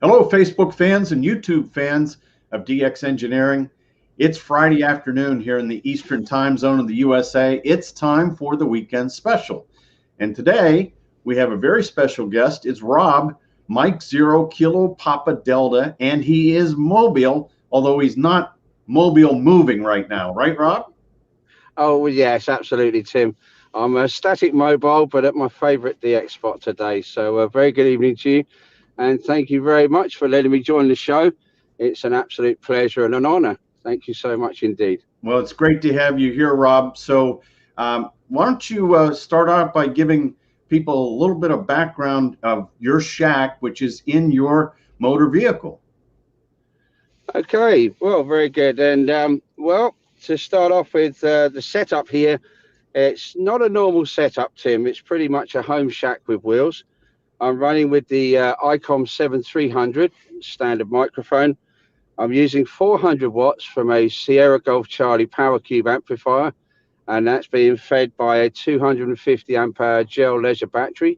Hello, Facebook fans and YouTube fans of DX Engineering. It's Friday afternoon here in the Eastern time zone of the USA. It's time for the weekend special. And today we have a very special guest. It's Rob, Mike 0 Kilo Papa Delta, and he is mobile, although he's not mobile moving right now. Right, Rob? Oh, well, yes, absolutely, Tim. I'm a static mobile, but at my favourite DX spot today. So, very good evening to you. And thank you very much for letting me join the show. It's an absolute pleasure and an honour. Thank you so much indeed. Well, it's great to have you here, Rob. So, why don't you start out by giving people a little bit of background of your shack, which is in your motor vehicle? Okay, well, very good. And, to start off with the setup here, it's not a normal setup, Tim. It's pretty much a home shack with wheels. I'm running with the ICOM 7300 standard microphone. I'm using 400 watts from a Sierra Golf Charlie Power Cube amplifier, and that's being fed by a 250 amp hour gel leisure battery.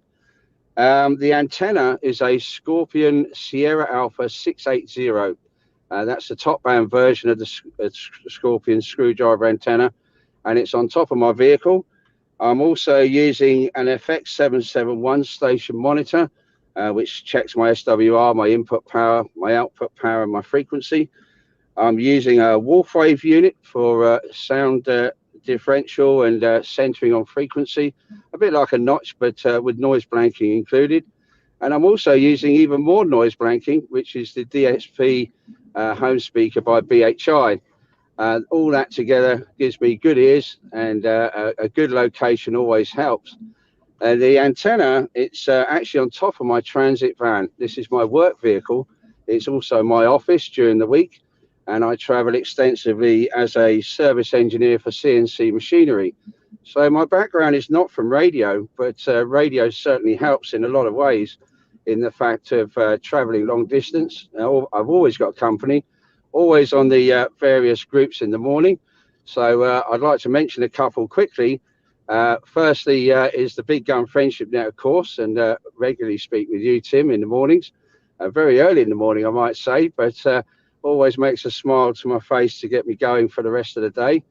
The antenna is a Scorpion Sierra Alpha 680. That's the top band version of the Scorpion screwdriver antenna, and it's on top of my vehicle. I'm also using an FX771 station monitor, which checks my SWR, my input power, my output power, and my frequency. I'm using a Wolf Wave unit for sound differential and centering on frequency, a bit like a notch, but with noise blanking included. And I'm also using even more noise blanking, which is the DSP home speaker by BHI. All that together gives me good ears, and a good location always helps. The antenna, it's actually on top of my transit van. This is my work vehicle. It's also my office during the week, and I travel extensively as a service engineer for CNC machinery. So my background is not from radio, but radio certainly helps in a lot of ways in the fact of traveling long distance. I've always got company, always on the various groups in the morning. So I'd like to mention a couple quickly. Firstly, is the Big Gun Friendship Net course, and regularly speak with you, Tim, in the mornings, very early in the morning, I might say, but always makes a smile to my face to get me going for the rest of the day.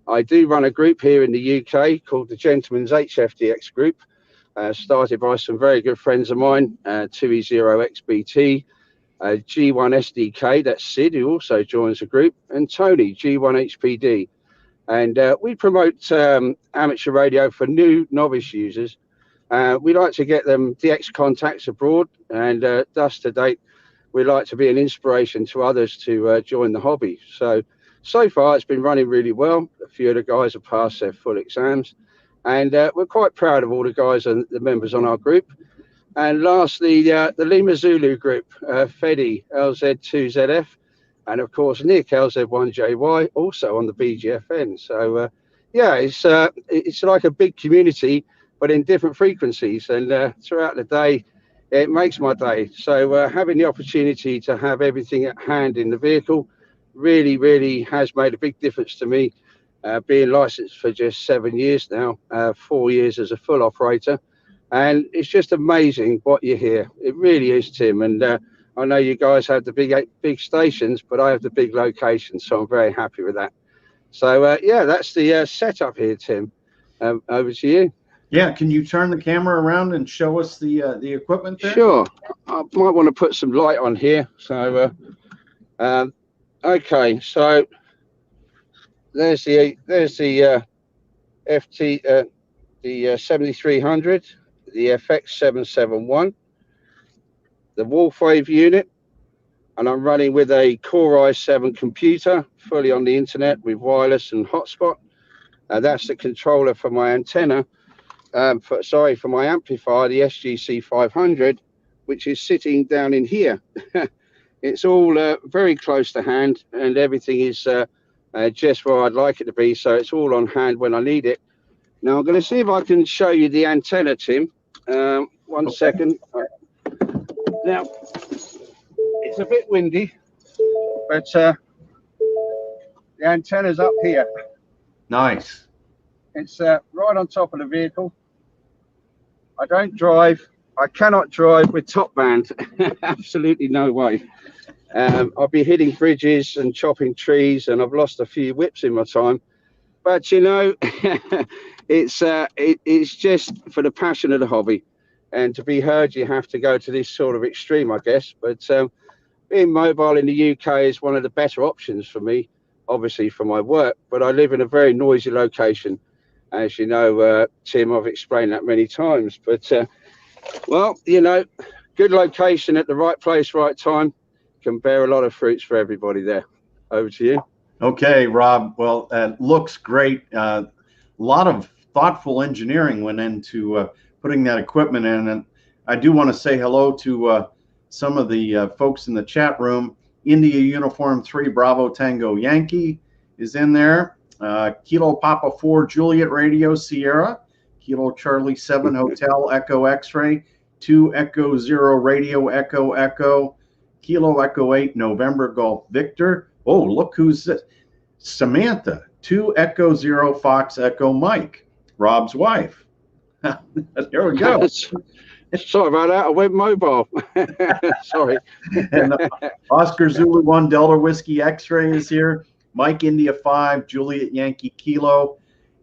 I do run a group here in the UK called the Gentleman's HFDX Group, started by some very good friends of mine, 2E0XBT, G1SDK, that's Sid, who also joins the group, and Tony, G1HPD. And we promote amateur radio for new novice users. We like to get them DX contacts abroad, and thus to date, we like to be an inspiration to others to join the hobby. So far, it's been running really well. A few of the guys have passed their full exams, and we're quite proud of all the guys and the members on our group. And lastly, the Lima Zulu group, Fedi, LZ2ZF, and of course Nick, LZ1JY, also on the BGFN. So it's like a big community, but in different frequencies. And throughout the day, it makes my day. So having the opportunity to have everything at hand in the vehicle really, really has made a big difference to me. Being licensed for just 7 years now, 4 years as a full operator. And it's just amazing what you hear. It really is, Tim. And I know you guys have the big stations, but I have the big locations, so I'm very happy with that. So that's the setup here, Tim. Over to you. Yeah, can you turn the camera around and show us the equipment there? Sure. I might want to put some light on here. So okay, so there's the FT the 7300, the FX771, the Wolf Wave unit, and I'm running with a Core i7 computer, fully on the internet with wireless and hotspot. That's the controller for my antenna, for my amplifier, the SGC 500, which is sitting down in here. It's all very close to hand, and everything is just where I'd like it to be, so it's all on hand when I need it. Now I'm going to see if I can show you the antenna, Tim. One second. Now, it's a bit windy, but the antenna's up here. Nice. It's right on top of the vehicle. I don't drive. I cannot drive with top band. Absolutely no way. I'll be hitting bridges and chopping trees, and I've lost a few whips in my time. But you know, it's just for the passion of the hobby, and to be heard, you have to go to this sort of extreme, I guess. But being mobile in the UK is one of the better options for me, obviously for my work. But I live in a very noisy location, as you know, Tim. I've explained that many times. But well, you know, good location at the right place, right time can bear a lot of fruits for everybody there. Over to you. Okay, Rob. Well, looks great. A lot of thoughtful engineering went into putting that equipment in. And I do want to say hello to some of the folks in the chat room. India Uniform 3 Bravo Tango Yankee is in there. Kilo Papa 4 Juliet Radio Sierra. Kilo Charlie 7 Hotel Echo X-Ray. 2 Echo 0 Radio Echo Echo. Kilo Echo 8 November Golf Victor. Oh, look who's this. Samantha, 2 Echo 0 Fox Echo Mike, Rob's wife. There we go. Sorry about that. I went mobile. Sorry. And Oscar Zulu 1 Delta Whiskey X-Ray is here. Mike India 5 Juliet Yankee Kilo.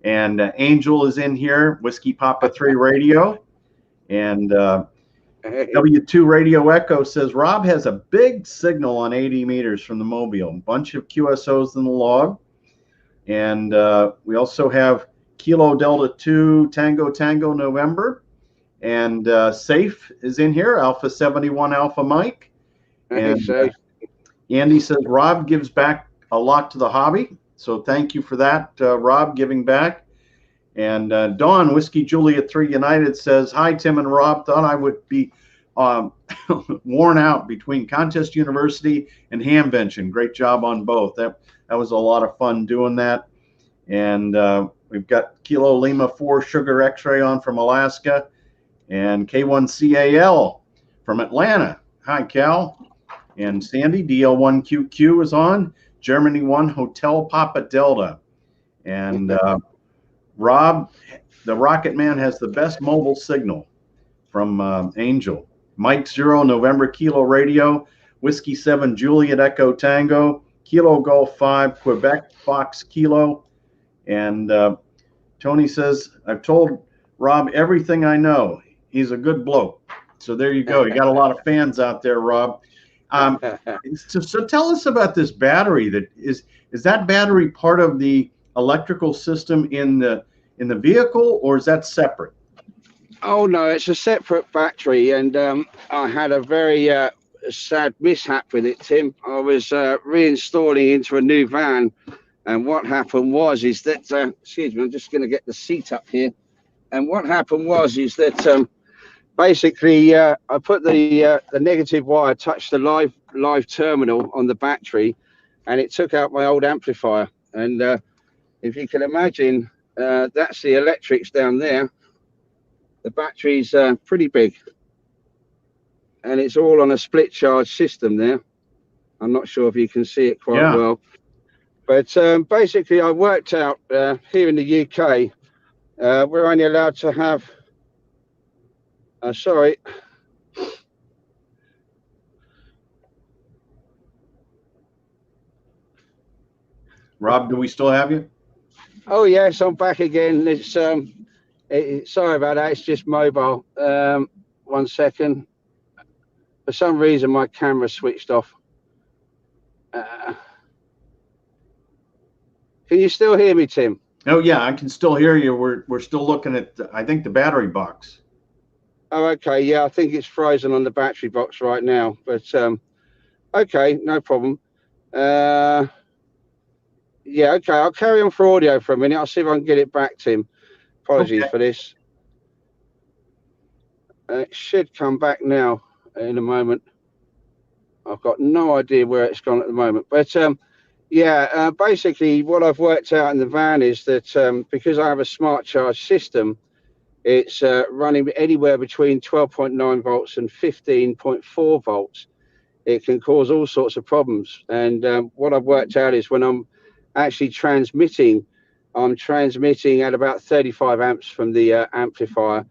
And Angel is in here. Whiskey Papa 3 Radio. And W2 Radio Echo says Rob has a big signal on 80 meters from the mobile. A bunch of QSOs in the log. And we also have Kilo Delta 2 Tango Tango November. And Safe is in here, Alpha 71 Alpha Mike. And Andy says Rob gives back a lot to the hobby. So thank you for that, Rob, giving back. And Dawn, Whiskey Juliet 3 United says, hi, Tim and Rob. Thought I would be worn out between Contest University and Hamvention. Great job on both. That was a lot of fun doing that. And we've got Kilo Lima 4 Sugar X-Ray on from Alaska. And K1CAL from Atlanta. Hi, Cal. And Sandy, DL1QQ is on. Germany 1 Hotel Papa Delta. And Rob, the Rocket Man, has the best mobile signal from Angel. Mike 0 November Kilo Radio. Whiskey 7 Juliet Echo Tango. Kilo Golf 5 Quebec Fox Kilo. And Tony says, I've told Rob everything I know. He's a good bloke. So there you go. You got a lot of fans out there, Rob. So tell us about this battery. That is that battery part of the electrical system in the vehicle, or is that separate? Oh no, it's a separate battery, and I had a very sad mishap with it, Tim. I was reinstalling into a new van, and what happened was that excuse me, I'm just going to get the seat up here. And what happened was that basically I put the negative wire, touched the live terminal on the battery, and it took out my old amplifier. And if you can imagine, that's the electrics down there. The battery's pretty big, and it's all on a split charge system there. I'm not sure if you can see it quite well, but basically I worked out here in the UK, we're only allowed to have sorry. Rob, do we still have you? Oh yes, I'm back again. It's sorry about that. It's just mobile. 1 second. For some reason, my camera switched off. Can you still hear me, Tim? Oh yeah, I can still hear you. We're still looking at I think the battery box. Oh okay, yeah, I think it's frozen on the battery box right now. But okay, no problem. Yeah, okay, I'll carry on for audio for a minute. I'll see if I can get it back, Tim. Apologies for this. It should come back now in a moment. I've got no idea where it's gone at the moment. But yeah, basically what I've worked out in the van is that because I have a smart charge system, it's running anywhere between 12.9 volts and 15.4 volts. It can cause all sorts of problems. And what I've worked out is when I'm actually transmitting, I'm transmitting at about 35 amps from the amplifier,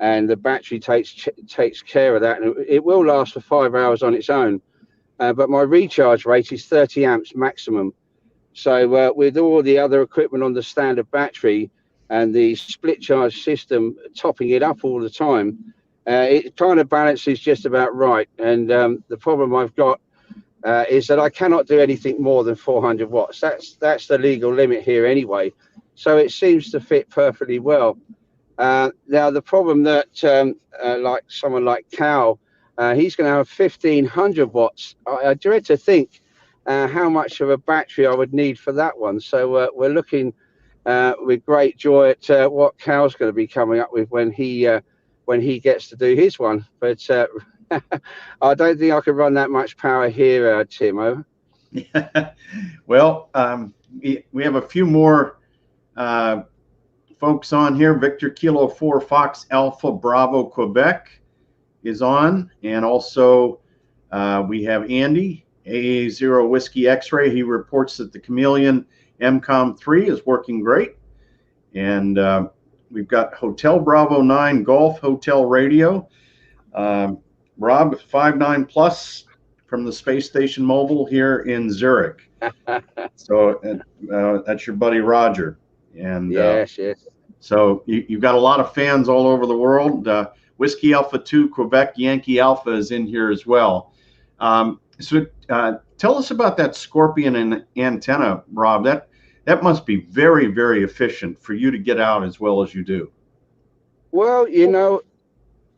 and the battery takes care of that, and it will last for 5 hours on its own. But my recharge rate is 30 amps maximum. So with all the other equipment on the standard battery and the split charge system topping it up all the time, it kind of balances just about right. And the problem I've got is that I cannot do anything more than 400 watts. That's the legal limit here anyway. So it seems to fit perfectly well. Now the problem that like someone like Cal, he's going to have 1500 watts. I dread to think how much of a battery I would need for that one. So we're looking with great joy at what Cal's going to be coming up with when he gets to do his one. But I don't think I can run that much power here, Timo. Well, we have a few more folks on here. Victor Kilo 4 Fox Alpha Bravo Quebec is on, and also we have Andy A0 Whiskey X-Ray. He reports that the Chameleon MCOM 3 is working great, and we've got Hotel Bravo 9 Golf Hotel Radio. Rob 59 Plus from the Space Station Mobile here in Zurich. So that's your buddy Roger. And yes. So you've got a lot of fans all over the world. Whiskey Alpha 2 Quebec Yankee Alpha is in here as well. So tell us about that Scorpion antenna, Rob. That must be very, very efficient for you to get out as well as you do. Well,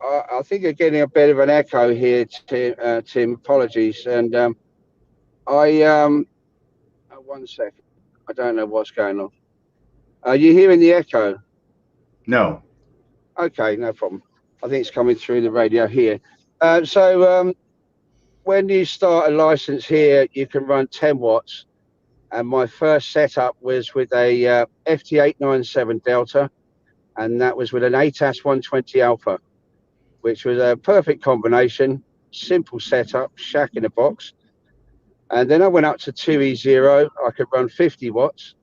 I think you're getting a bit of an echo here, Tim. Apologies. And one second. I don't know what's going on. Are you hearing the echo? No. Okay, no problem. I think it's coming through the radio here. So when you start a license here, you can run 10 watts. And my first setup was with a FT897 Delta, and that was with an ATAS 120 Alpha, which was a perfect combination, simple setup, shack in a box. And then I went up to 2E0. I could run 50 watts.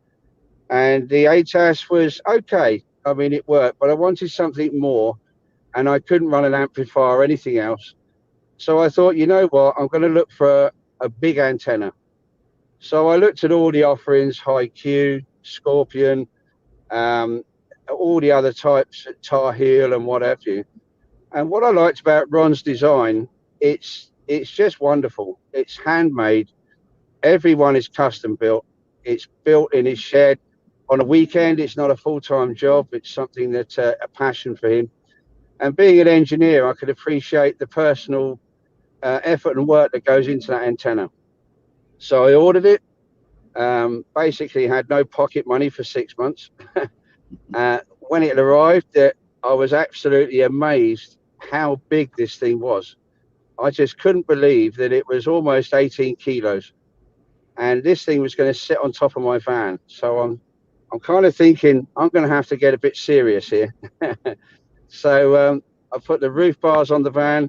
And the ATAS was okay. I mean, it worked, but I wanted something more, and I couldn't run an amplifier or anything else. So I thought, you know what, I'm going to look for a big antenna. So I looked at all the offerings, High Q, Scorpion, all the other types, Tar Heel and what have you. And what I liked about Ron's design, it's just wonderful. It's handmade. Everyone is custom built. It's built in his shed. On a weekend, it's not a full-time job. It's something that's a passion for him. And being an engineer, I could appreciate the personal effort and work that goes into that antenna. So I ordered it. Basically had no pocket money for 6 months. When it arrived, I was absolutely amazed how big this thing was. I just couldn't believe that it was almost 18 kilos. And this thing was going to sit on top of my van. So I'm kind of thinking I'm going to have to get a bit serious here. So I put the roof bars on the van.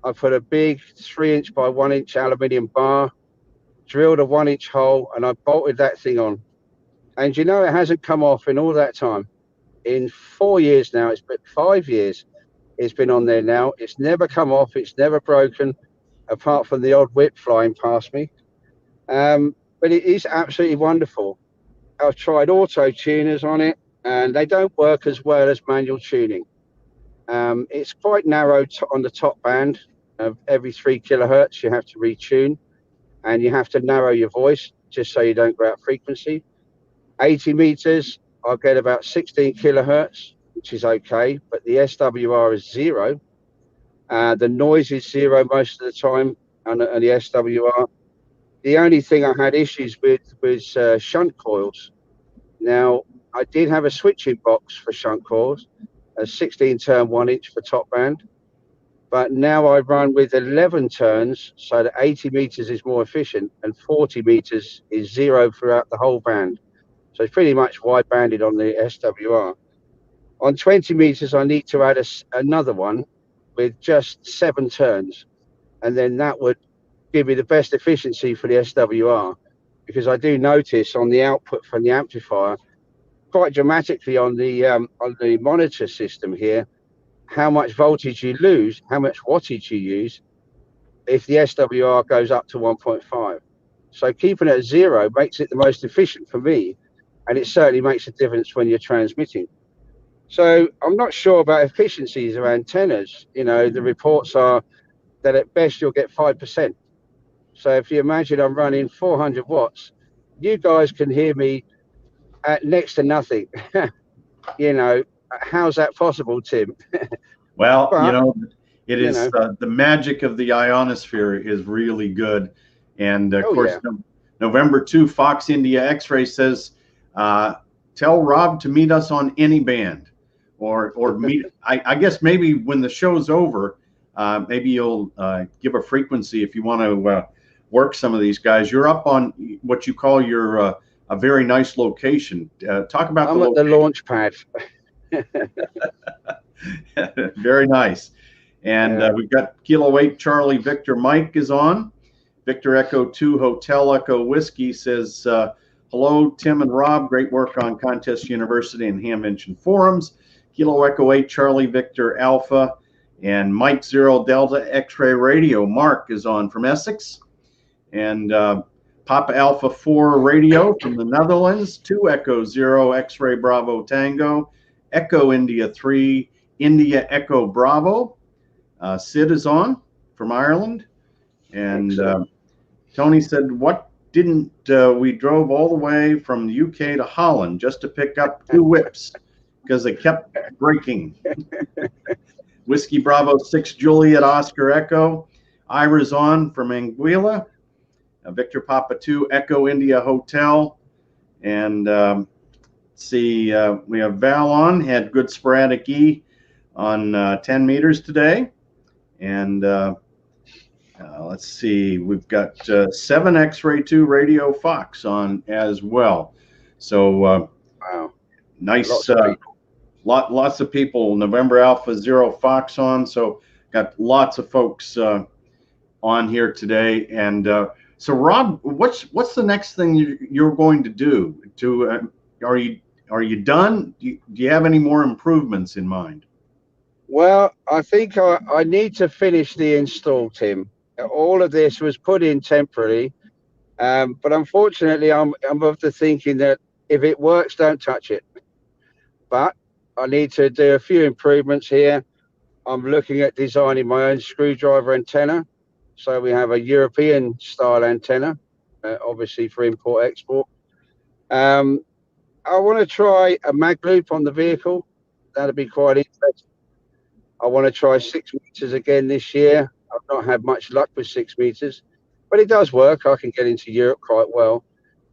I put a big 3-inch by 1-inch aluminium bar, drilled a 1-inch hole, and I bolted that thing on. And it hasn't come off in all that time. In 4 years now, it's been 5 years. It's been on there now. It's never come off. It's never broken, apart from the odd whip flying past me. But it is absolutely wonderful. I've tried auto tuners on it, and they don't work as well as manual tuning. It's quite narrow on the top band. Every 3 kilohertz, you have to retune, and you have to narrow your voice just so you don't go out frequency. 80 meters, I'll get about 16 kilohertz, which is okay, but the SWR is 0. The noise is 0 most of the time on the SWR. The only thing I had issues with was shunt coils. Now, I did have a switching box for shunt coils, a 16-turn 1-inch for top band, but now I run with 11 turns, so that 80 meters is more efficient, and 40 meters is 0 throughout the whole band. So it's pretty much wide banded on the SWR. On 20 meters, I need to add another one with just 7 turns, and then that would give me the best efficiency for the SWR, because I do notice on the output from the amplifier, quite dramatically on the monitor system here, how much voltage you lose, how much wattage you use if the SWR goes up to 1.5. So keeping it at 0 makes it the most efficient for me, and it certainly makes a difference when you're transmitting. So I'm not sure about efficiencies of antennas. The reports are that at best you'll get 5%. So if you imagine I'm running 400 watts, you guys can hear me at next to nothing. you know, how's that possible, Tim? Well, But, it you is know, the magic of the ionosphere is really good. And of oh, course, yeah. November 2, Fox India X-Ray says, tell Rob to meet us on any band or meet. I guess maybe when the show's over, maybe you'll give a frequency if you want to work some of these guys. You're up on what you call your a very nice location. Talk about I'm the at the location. launch pad. Very nice. And we've got Kilo 8 Charlie Victor Mike is on. Victor Echo 2 Hotel Echo Whiskey says, hello, Tim and Rob. Great work on Contest University and Ham Mentioned Forums. Kilo Echo 8 Charlie Victor Alpha and Mike 0 Delta X-Ray Radio. Mark is on from Essex. And Papa Alpha 4 Radio from the Netherlands. 2 Echo 0 X-Ray Bravo Tango. Echo India 3 India Echo Bravo. Sid is on from Ireland. And Tony said, what didn't we drove all the way from the UK to Holland just to pick up 2 whips because they kept breaking. Whiskey Bravo 6 Juliet Oscar Echo. Ira's on from Anguilla. Victor Papa 2 Echo India Hotel. And see, we have Val on, had good sporadic E on 10 meters today. And let's see, we've got 7 X-Ray 2 Radio Fox on as well. So Wow. nice, lots of people. November Alpha 0 Fox on. So got lots of folks on here today. And so Rob, what's the next thing you're going to do? Are you done? Do you have any more improvements in mind? Well, I think I need to finish the install, Tim. All of this was put in temporarily, but unfortunately, I'm of the thinking that if it works, don't touch it. But I need to do a few improvements here. I'm looking at designing my own screwdriver antenna. So we have a European style antenna, obviously for import-export. I want to try a mag loop on the vehicle. That'd be quite interesting. I want to try 6 meters again this year. I've not had much luck with 6 meters, but it does work. I can get into Europe quite well.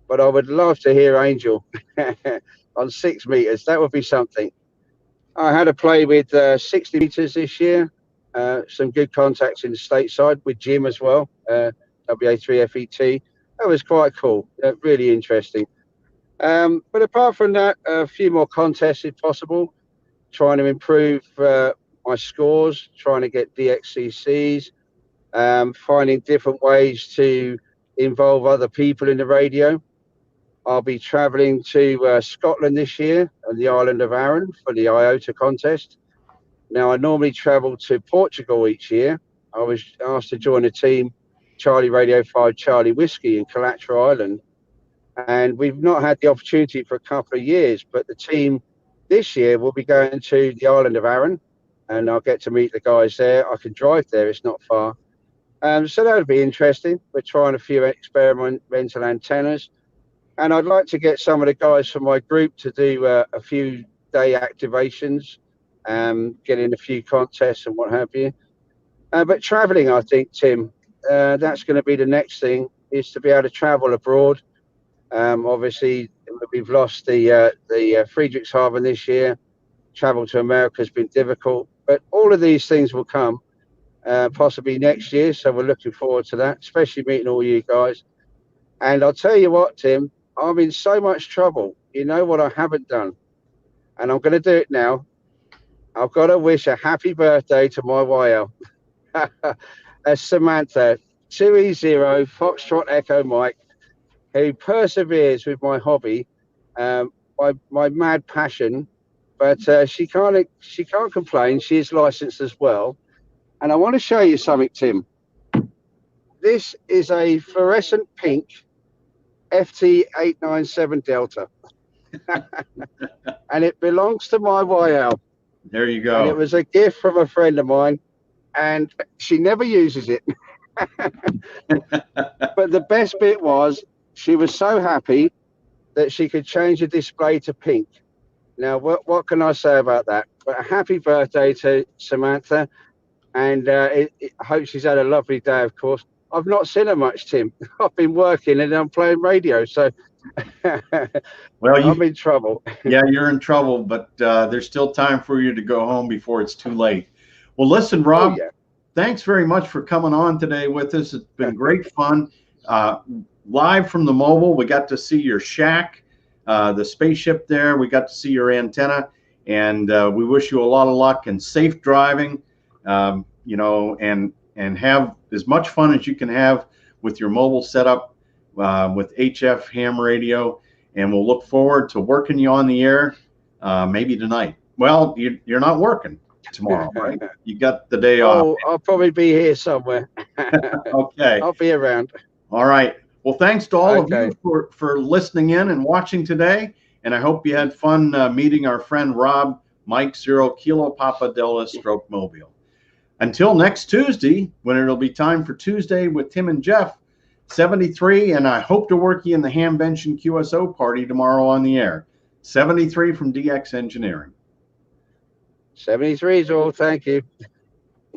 But I would love to hear Angel on 6 meters. That would be something. I had a play with 60 meters this year. Some good contacts in the stateside with Jim as well, WA3FET. That was quite cool, really interesting. But apart from that, a few more contests if possible, trying to improve my scores, trying to get DXCCs, finding different ways to involve other people in the radio. I'll be traveling to Scotland this year and the island of Arran for the IOTA contest. Now, I normally travel to Portugal each year. I was asked to join a team, Charlie Radio 5 Charlie Whiskey in Calatra Island. And we've not had the opportunity for a couple of years, but the team this year will be going to the island of Arran, and I'll get to meet the guys there. I can drive there, it's not far. So that would be interesting. We're trying a few experimental antennas. And I'd like to get some of the guys from my group to do a few day activations, get in a few contests and what have you. But traveling, I think, Tim, that's going to be the next thing, is to be able to travel abroad. Obviously, we've lost the Friedrichshafen this year. Travel to America has been difficult, but all of these things will come possibly next year. So we're looking forward to that, especially meeting all you guys. And I'll tell you what, Tim, I'm in so much trouble. You know what I haven't done? And I'm going to do it now. I've got to wish a happy birthday to my YL. Samantha, 2E0 Foxtrot Echo Mike, who perseveres with my hobby, my mad passion but she can't complain. She is licensed as well. And I want to show you something, Tim. This is a fluorescent pink FT897 Delta, and it belongs to my YL. There you And it go. was a gift from a friend of mine, and she never uses it. But the best bit was she was so happy that she could change the display to pink. Now, what can I say about that? But a happy birthday to Samantha, and I hope she's had a lovely day, of course. I've not seen her much, Tim. I've been working and I'm playing radio, so Well, I'm in trouble. yeah, you're in trouble, but there's still time for you to go home before it's too late. Well, listen, Oh, Rob, yeah. thanks very much for coming on today with us. It's been great fun. Live from the mobile, we got to see your shack, the spaceship there. We got to see your antenna, and we wish you a lot of luck and safe driving, and have as much fun as you can have with your mobile setup with HF ham radio. And we'll look forward to working you on the air maybe tonight. Well, you're not working tomorrow, right? You got the day off. Oh, I'll probably be here somewhere. Okay. I'll be around. All right. Well, thanks to all of Okay. you for listening in and watching today. And I hope you had fun meeting our friend Rob M0KPD Papa Delta Stroke Mobile. Until next Tuesday, when it'll be time for Tuesday with Tim and Jeff, 73, and I hope to work you in the Hamvention QSO party tomorrow on the air. 73 from DX Engineering. 73 is all. Thank you.